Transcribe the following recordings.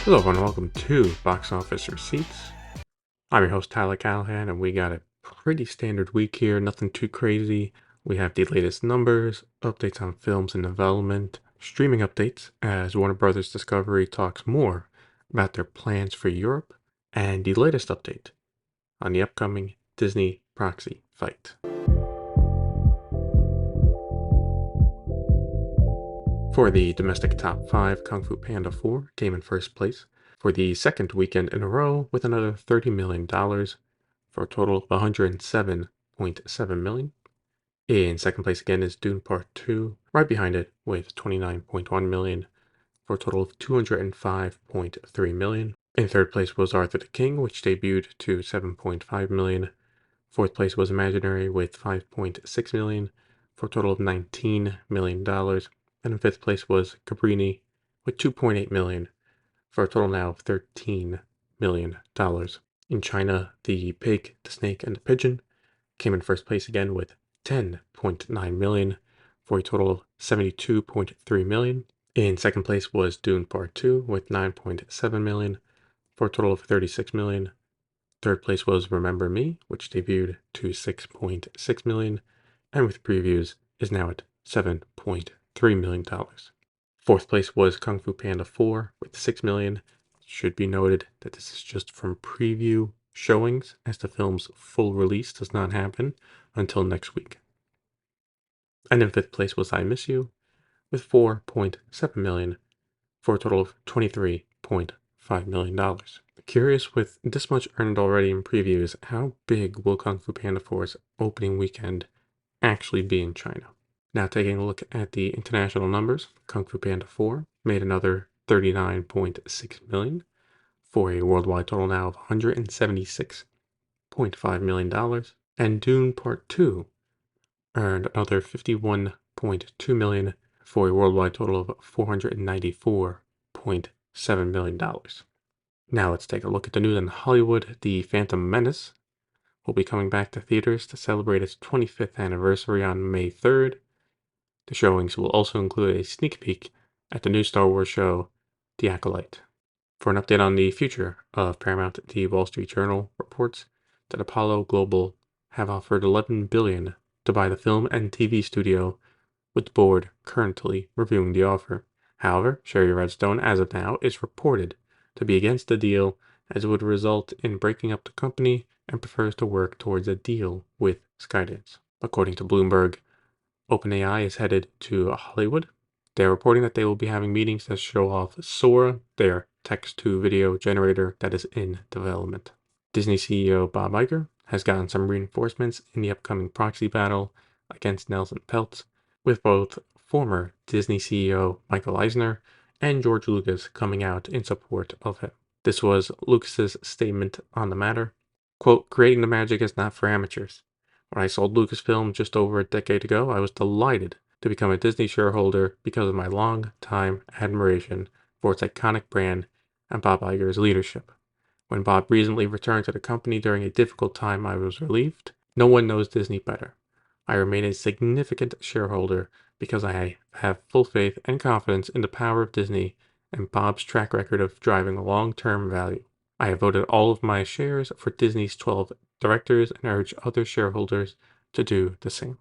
Hello everyone, welcome to Box Office Receipts. I'm your host Tyler Callahan, and we got a pretty standard week here, nothing too crazy. We have the latest numbers, updates on films in development, streaming updates as Warner Brothers Discovery talks more about their plans for Europe, and the latest update on the upcoming Disney proxy fight. For the domestic top 5, Kung Fu Panda 4 came in first place for the second weekend in a row with another $30 million for a total of $107.7 million. In second place again is Dune Part 2, right behind it with $29.1 million for a total of $205.3 million. In third place was Arthur the King, which debuted to $7.5 million. Fourth place was Imaginary with $5.6 million for a total of $19 million. And in fifth place was Cabrini with $2.8 million for a total now of $13 million. In China, The Pig, the Snake, and the Pigeon came in first place again with $10.9 million for a total of $72.3 million. In second place was Dune Part 2 with $9.7 million for a total of $36 million. Third place was Remember Me, which debuted to $6.6 million, and with previews is now at $7.3 million. Fourth place was Kung Fu Panda 4 with $6 million. It should be noted that this is just from preview showings, as the film's full release does not happen until next week. And in fifth place was I Miss You with $4.7 million for a total of $23.5 million. Curious, with this much earned already in previews, how big will Kung Fu Panda 4's opening weekend actually be in China? Now, taking a look at the international numbers, Kung Fu Panda 4 made another $39.6 million for a worldwide total now of $176.5 million, and Dune Part 2 earned another $51.2 million for a worldwide total of $494.7 million. Now let's take a look at the news in Hollywood. The Phantom Menace will be coming back to theaters to celebrate its 25th anniversary on May 3rd. The showings will also include a sneak peek at the new Star Wars show, The Acolyte. For an update on the future of Paramount, the Wall Street Journal reports that Apollo Global have offered $11 billion to buy the film and TV studio, with the board currently reviewing the offer. However, Sherry Redstone, as of now, is reported to be against the deal, as it would result in breaking up the company, and prefers to work towards a deal with Skydance. According to Bloomberg, OpenAI is headed to Hollywood. They're reporting that they will be having meetings to show off Sora, their text-to-video generator that is in development. Disney CEO Bob Iger has gotten some reinforcements in the upcoming proxy battle against Nelson Peltz, with both former Disney CEO Michael Eisner and George Lucas coming out in support of him. This was Lucas's statement on the matter. Quote, "Creating the magic is not for amateurs. When I sold Lucasfilm just over a decade ago, I was delighted to become a Disney shareholder because of my long-time admiration for its iconic brand and Bob Iger's leadership. When Bob recently returned to the company during a difficult time, I was relieved. No one knows Disney better. I remain a significant shareholder because I have full faith and confidence in the power of Disney and Bob's track record of driving long-term value. I have voted all of my shares for Disney's 12 directors and urge other shareholders to do the same."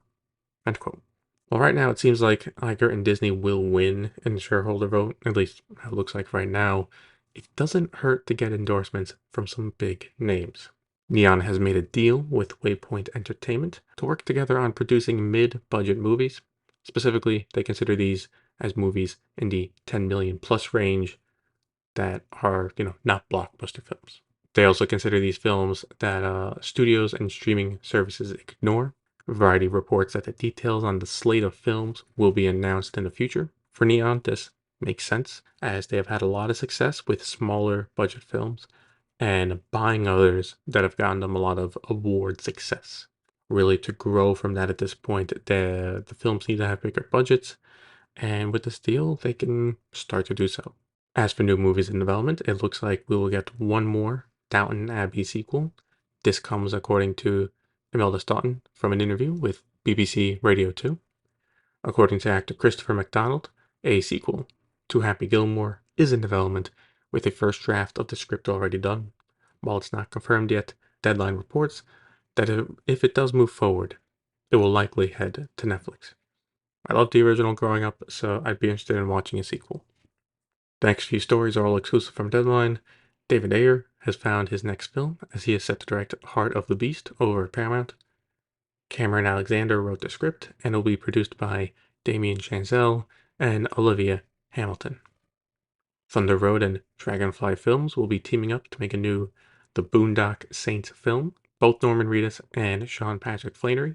End quote. Well, right now it seems like Iger and Disney will win in the shareholder vote, at least it looks like right now. It doesn't hurt to get endorsements from some big names. Neon has made a deal with Waypoint Entertainment to work together on producing mid-budget movies. Specifically, they consider these as movies in the 10 million plus range that are, not blockbuster films. They also consider these films that studios and streaming services ignore. Variety reports that the details on the slate of films will be announced in the future. For Neon, this makes sense, as they have had a lot of success with smaller budget films and buying others that have gotten them a lot of award success. Really, to grow from that at this point, the films need to have bigger budgets, and with this deal, they can start to do so. As for new movies in development, it looks like we will get one more Downton Abbey sequel. This comes according to Imelda Staunton from an interview with BBC Radio 2. According to actor Christopher McDonald, a sequel to Happy Gilmore is in development, with a first draft of the script already done. While it's not confirmed yet, Deadline reports that if it does move forward, it will likely head to Netflix. I loved the original growing up, so I'd be interested in watching a sequel. The next few stories are all exclusive from Deadline. David Ayer has found his next film, as he is set to direct Heart of the Beast over at Paramount. Cameron Alexander wrote the script, and it will be produced by Damien Chazelle and Olivia Hamilton. Thunder Road and Dragonfly Films will be teaming up to make a new The Boondock Saints film. Both Norman Reedus and Sean Patrick Flannery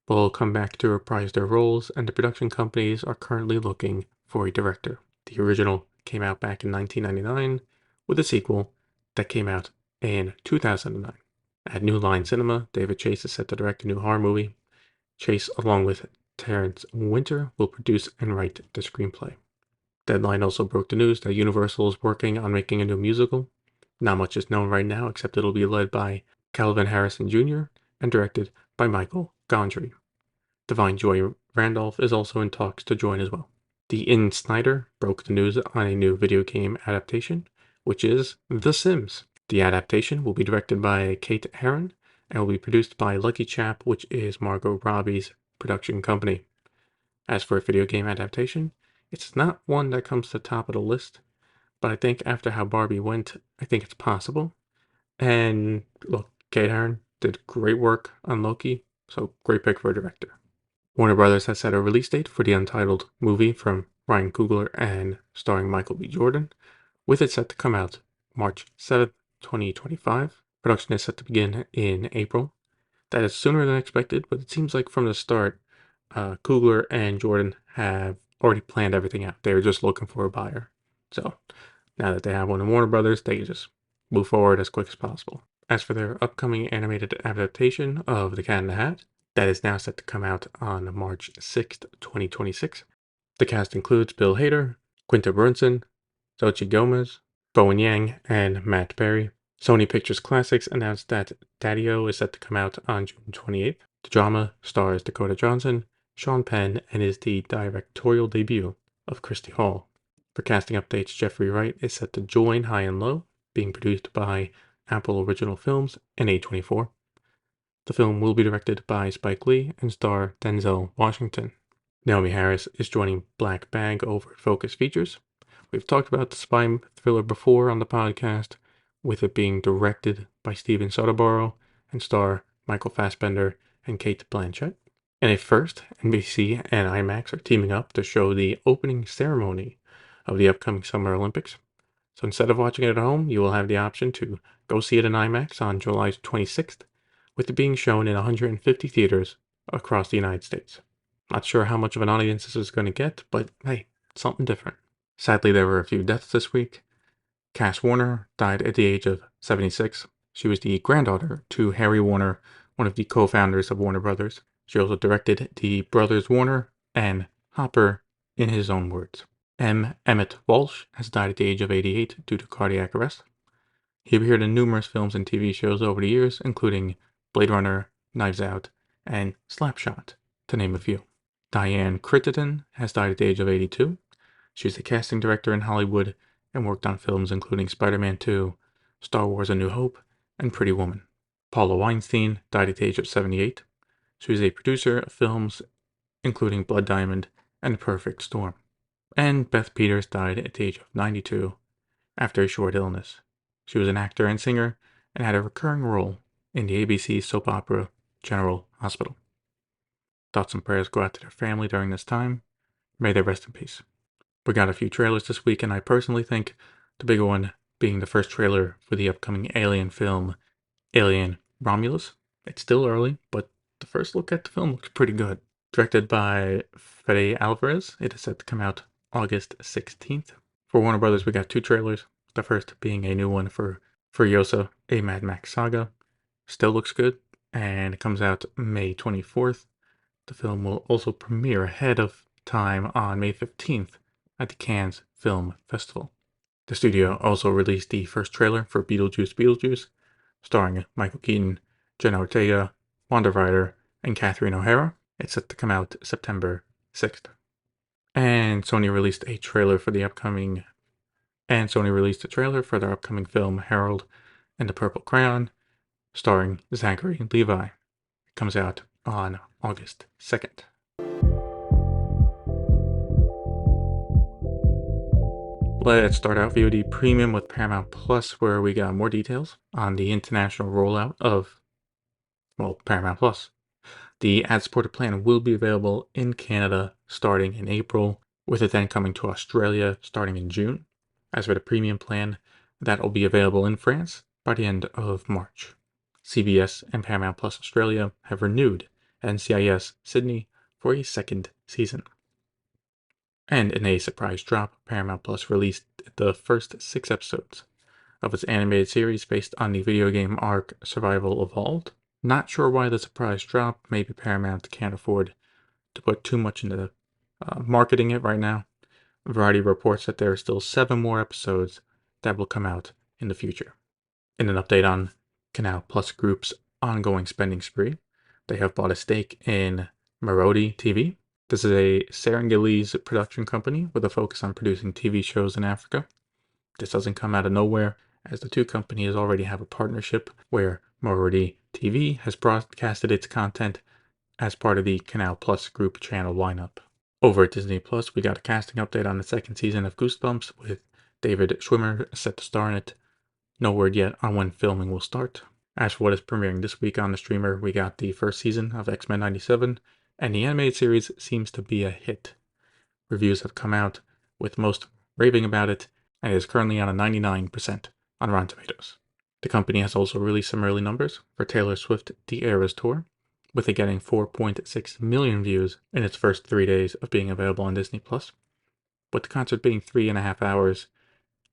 will come back to reprise their roles, and the production companies are currently looking for a director. The original came out back in 1999, with a sequel that came out in 2009. At New Line Cinema, David Chase is set to direct a new horror movie. Chase, along with Terrence Winter, will produce and write the screenplay. Deadline also broke the news that Universal is working on making a new musical. Not much is known right now, except it'll be led by Calvin Harrison Jr. and directed by Michael Gondry. Divine Joy Randolph is also in talks to join as well. The In Snyder broke the news on a new video game adaptation, which is The Sims. The adaptation will be directed by Kate Herron and will be produced by Lucky Chap, which is Margot Robbie's production company. As for a video game adaptation, it's not one that comes to the top of the list, but I think after how Barbie went, I think it's possible. And look, Kate Herron did great work on Loki, so great pick for a director. Warner Brothers has set a release date for the untitled movie from Ryan Coogler and starring Michael B. Jordan, with it set to come out March 7th, 2025. Production is set to begin in April. That is sooner than expected, but it seems like from the start, Coogler and Jordan have already planned everything out. They were just looking for a buyer. So now that they have one in Warner Brothers, they can just move forward as quick as possible. As for their upcoming animated adaptation of The Cat in the Hat, that is now set to come out on March 6th, 2026. The cast includes Bill Hader, Quinta Brunson, Xochitl Gomez, Bowen Yang, and Matt Berry. Sony Pictures Classics announced that Daddy-O is set to come out on June 28th. The drama stars Dakota Johnson, Sean Penn, and is the directorial debut of Christy Hall. For casting updates, Jeffrey Wright is set to join High and Low, being produced by Apple Original Films and A24. The film will be directed by Spike Lee and star Denzel Washington. Naomi Harris is joining Black Bag over at Focus Features. We've talked about the spy thriller before on the podcast, with it being directed by Steven Soderbergh and star Michael Fassbender and Kate Blanchett. And a first, NBC and IMAX are teaming up to show the opening ceremony of the upcoming Summer Olympics. So instead of watching it at home, you will have the option to go see it in IMAX on July 26th, with it being shown in 150 theaters across the United States. Not sure how much of an audience this is going to get, but hey, something different. Sadly, there were a few deaths this week. Cass Warner died at the age of 76. She was the granddaughter to Harry Warner, one of the co-founders of Warner Brothers. She also directed the Brothers Warner and Hopper in his own words. Emmett Walsh has died at the age of 88 due to cardiac arrest. He appeared in numerous films and TV shows over the years, including Blade Runner, Knives Out, and Slapshot, to name a few. Diane Crittenden has died at the age of 82. She was a casting director in Hollywood and worked on films including Spider-Man 2, Star Wars A New Hope, and Pretty Woman. Paula Weinstein died at the age of 78. She was a producer of films including Blood Diamond and Perfect Storm. And Beth Peters died at the age of 92 after a short illness. She was an actor and singer and had a recurring role in the ABC soap opera General Hospital. Thoughts and prayers go out to their family during this time. May they rest in peace. We got a few trailers this week, and I personally think the big one being the first trailer for the upcoming Alien film, Alien Romulus. It's still early, but the first look at the film looks pretty good. Directed by Fede Alvarez, it is set to come out August 16th. For Warner Brothers, we got two trailers. The first being a new one for Furiosa, a Mad Max saga. Still looks good, and it comes out May 24th. The film will also premiere ahead of time on May 15th at the Cannes Film Festival. The studio also released the first trailer for Beetlejuice, starring Michael Keaton, Jenna Ortega, Wanda Ryder, and Catherine O'Hara. It's set to come out September 6th. And Sony released a trailer for the upcoming And Sony released a trailer for their upcoming film Harold and the Purple Crayon, starring Zachary Levi. It comes out on August 2nd. Let's start out VOD Premium with Paramount Plus, where we got more details on the international rollout of, Paramount Plus. The ad-supported plan will be available in Canada starting in April, with it then coming to Australia starting in June. As for the premium plan, that will be available in France by the end of March. CBS and Paramount Plus Australia have renewed NCIS Sydney for a second season. And in a surprise drop, Paramount Plus released the first 6 episodes of its animated series based on the video game Ark Survival Evolved. Not sure why the surprise drop. Maybe Paramount can't afford to put too much into marketing it right now. Variety reports that there are still 7 more episodes that will come out in the future. In an update on Canal Plus Group's ongoing spending spree, they have bought a stake in Marodi TV. This is a Senegalese production company with a focus on producing TV shows in Africa. This doesn't come out of nowhere, as the two companies already have a partnership where Marodi TV has broadcasted its content as part of the Canal Plus Group channel lineup. Over at Disney Plus, we got a casting update on the second season of Goosebumps with David Schwimmer set to star in it. No word yet on when filming will start. As for what is premiering this week on the streamer, we got the first season of X-Men 97, and the animated series seems to be a hit. Reviews have come out, with most raving about it, and it is currently on a 99% on Rotten Tomatoes. The company has also released some early numbers for Taylor Swift The Eras Tour, with it getting 4.6 million views in its first 3 days of being available on Disney+. With the concert being 3.5 hours,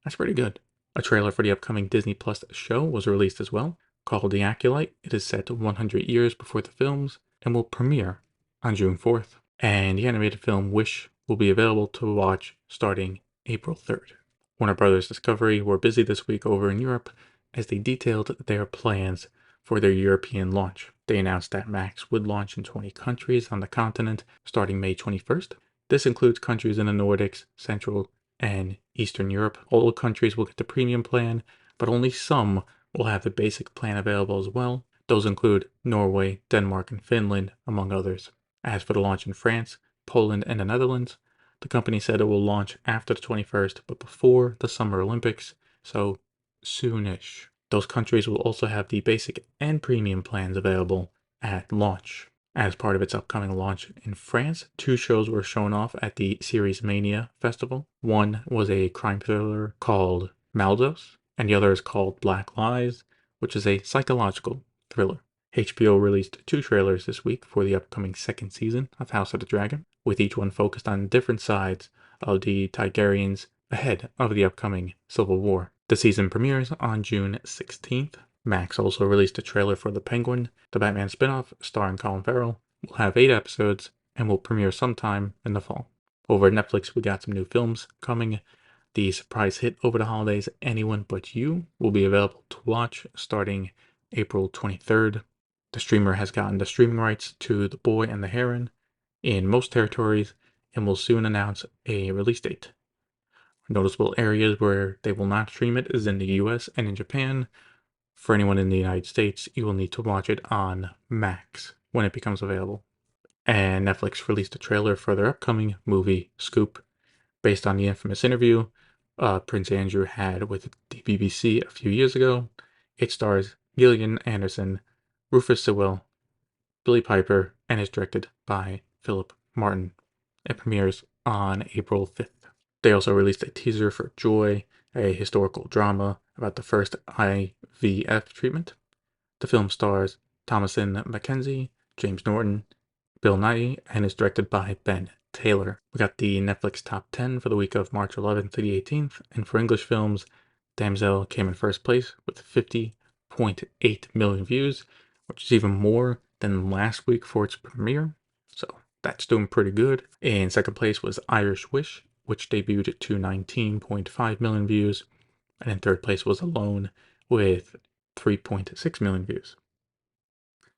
that's pretty good. A trailer for the upcoming Disney Plus show was released as well, called The Acolyte. It is set 100 years before the films and will premiere on June 4th. And the animated film Wish will be available to watch starting April 3rd. Warner Brothers Discovery were busy this week over in Europe as they detailed their plans for their European launch. They announced that Max would launch in 20 countries on the continent starting May 21st. This includes countries in the Nordics, Central, and Eastern Europe. All countries will get the premium plan, but only some will have the basic plan available as well. Those include Norway, Denmark, and Finland, among others. As for the launch in France, Poland, and the Netherlands, the company said it will launch after the 21st, but before the Summer Olympics, so soonish. Those countries will also have the basic and premium plans available at launch. As part of its upcoming launch in France, 2 shows were shown off at the Series Mania Festival. One was a crime thriller called Maldos, and the other is called Black Lies, which is a psychological thriller. HBO released 2 trailers this week for the upcoming second season of House of the Dragon, with each one focused on different sides of the Targaryens ahead of the upcoming Civil War. The season premieres on June 16th. Max also released a trailer for The Penguin, the Batman spin-off starring Colin Farrell. Will have 8 episodes and will premiere sometime in the fall. Over at Netflix, we got some new films coming. The surprise hit over the holidays, Anyone But You, will be available to watch starting April 23rd. The streamer has gotten the streaming rights to The Boy and the Heron in most territories and will soon announce a release date. Noticeable areas where they will not stream it is in the US and in Japan. For anyone in the United States, you will need to watch it on Max when it becomes available. And Netflix released a trailer for their upcoming movie, Scoop, based on the infamous interview Prince Andrew had with the BBC a few years ago. It stars Gillian Anderson, Rufus Sewell, Billy Piper, and is directed by Philip Martin. It premieres on April 5th. They also released a teaser for Joy, a historical drama about the first IVF treatment. The film stars Thomasin McKenzie, James Norton, Bill Nighy, and is directed by Ben Taylor. We got the Netflix top 10 for the week of March 11th to the 18th, and for English films, Damsel came in first place with 50.8 million views, which is even more than last week for its premiere, so that's doing pretty good. In second place was Irish Wish, which debuted to 19.5 million views, and in third place was Alone with 3.6 million views.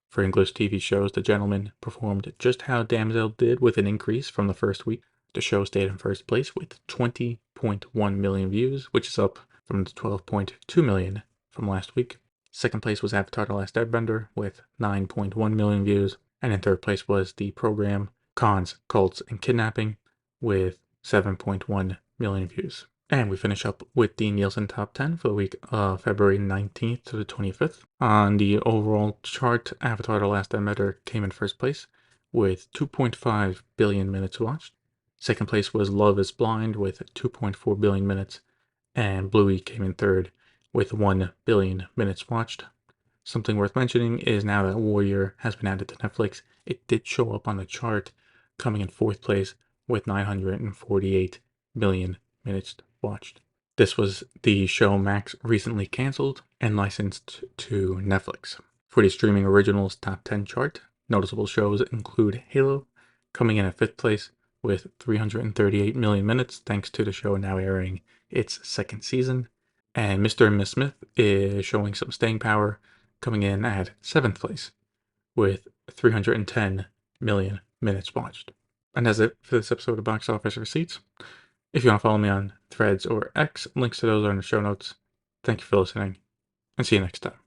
For English TV shows, The Gentleman performed just how Damsel did with an increase from the first week. The show stayed in first place with 20.2 12.1 million views, which is up from the 12.2 million from last week. Second place was Avatar: The Last Airbender with 9.1 million views. And in third place was the program Cons, Cults, and Kidnapping with 7.1 million views. And we finish up with the Nielsen Top 10 for the week of February 19th to the 25th. On the overall chart, Avatar: The Last Airbender came in first place with 2.5 billion minutes watched. Second place was Love is Blind with 2.4 billion minutes. And Bluey came in third with 1 billion minutes watched. Something worth mentioning is now that Warrior has been added to Netflix, it did show up on the chart, coming in fourth place with 948 million minutes watched. This was the show Max recently canceled and licensed to Netflix. For the streaming originals top 10 chart, noticeable shows include Halo, coming in at fifth place with 338 million minutes, thanks to the show now airing its second season. And Mr. and Miss Smith is showing some staying power, coming in at seventh place with 310 million minutes watched. And that's it for this episode of Box Office Receipts. If you want to follow me on Threads or X, links to those are in the show notes. Thank you for listening, and see you next time.